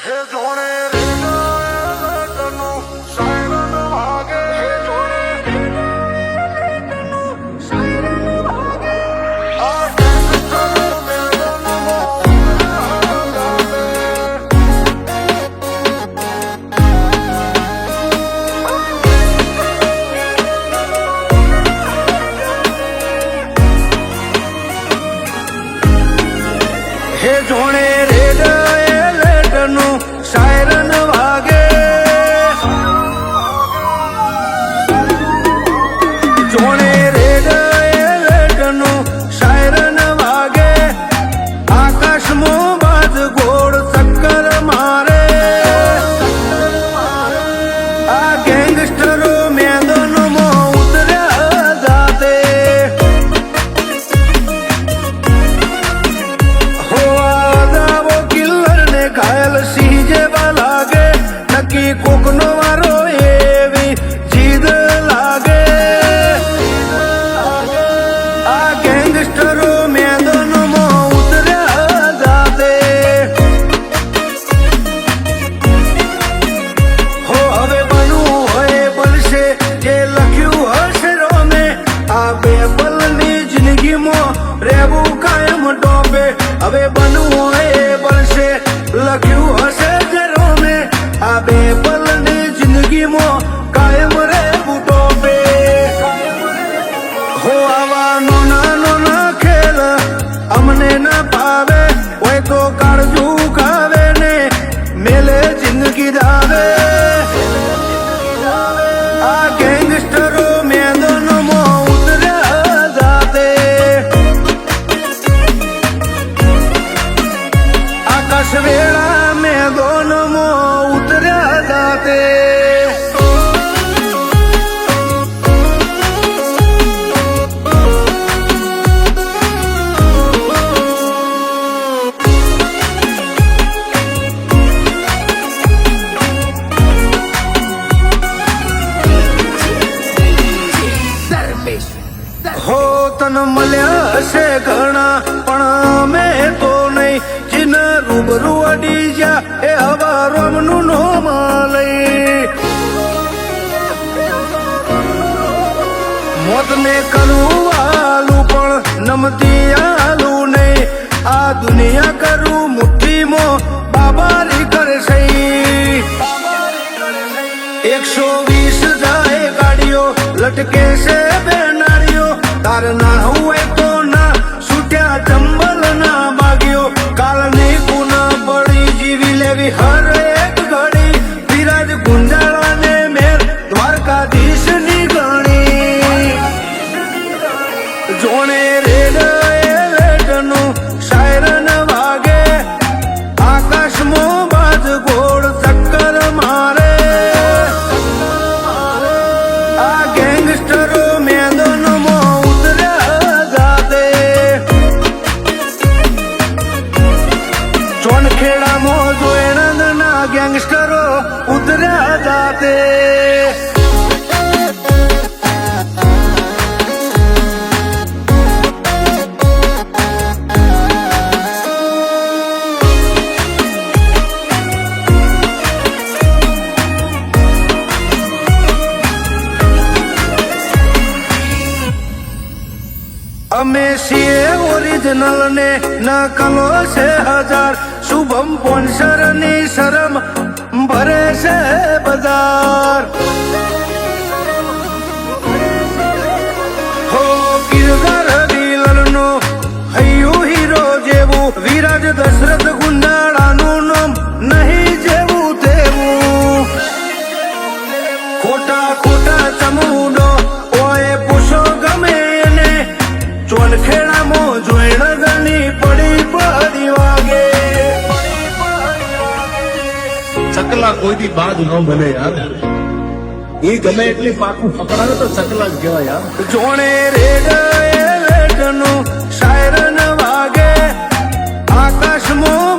હે જોણે red alert નું siren વાગે, જોણે રેડ એલર્ટ નું સાયરન વાગે, આકાશમાં બાદ ગોળ ચક્કર મારે, આ ગેંગસ્ટરો મેદાનમાં ઉતર્યા જાતે, ઘાયલ સિંહ જેવા લાગે, નક્કી કોકનો વારો એવી જીદ લાગે, આ ગેંગસ્ટરો મેદાનમાં ઉતર્યા જાતે, હો હવે બનવું હોય બનશે જે લખ્યું હશે રોમે, આ બે પલની જિંદગીમાં રહેવું કાયમ ટોપે, હવે બનવું હોય બનશે લખ્યું હશે જરો મેં, આ બે પલની જિંદગીમાં કાયમ રહેવું ટોપે, હો આવા નોના નોના ખેલ અમને ના ભાવે, હોય તો કાળજું ખાવે ને મેલે જિંદગી દાવે, આ ગેંગસ્ટરો મેદાનમાં ઉતર્યા જાતે, આકાશ વેળા મેદાનમાં ઉતર્યા જાતે, હો તન મળ્યા હશે ઘણા પણ અમે તો નહીં, જીન રૂબરૂ અડી જા એ હવા રોમનું નોમ લઈ, મોતને કરું આલું પણ નમતી આલું નહીં, આ દુનિયા કરું મુઠ્ઠીમાં બાબારી કરશે, 120 જાય ગાડીઓ લટકે છે બેનારીઓ, તાર ના હોય તો ના છૂટ્યા ચંબલ ના બાગ્યો, કાલની કુના પડી જીવી લેવી હર એક ઘડી, વિરાજ ગુંજાળાને મેર દ્વારકાધીશ ની ગણી, જોણે રેડ એલર્ટ નું સાયરન વાગે, આકાશમાં બાદ ગોળ ચક્કર મારે, આ ગેંગસ્ટરો મેદાનમાં ઉતર્યા જાતે, ચોનખેડામાં જોયણંદના ગેંગસ્ટરો ઉતર્યા જાતે, અમે છીએ ઓરિજિનલ ને નકલો છે હજાર, શુભમ સ્પોન્સર ની શરમ ભરે છે બજાર, હો કિરદાર વિલન નો હૈયું હીરો જેવું, વિરાજ દશરથ ગુંડાળાનું નામ નહીં જેવું તેવું, ખોટા ખોટા ચમુડો ઓએ પૂછો ગમે એને, ચોનખેડામાં જોઈણ ગણી પડી પડી વાગે, ચકલા કોઈથી બાદ ન બને યાર, એ ગમે એટલી પાકું પકડાવે તો ચકલા જ કહેવાય યાર, જોણે રેડ એલર્ટ નું સાયરન વાગે, આકાશમાં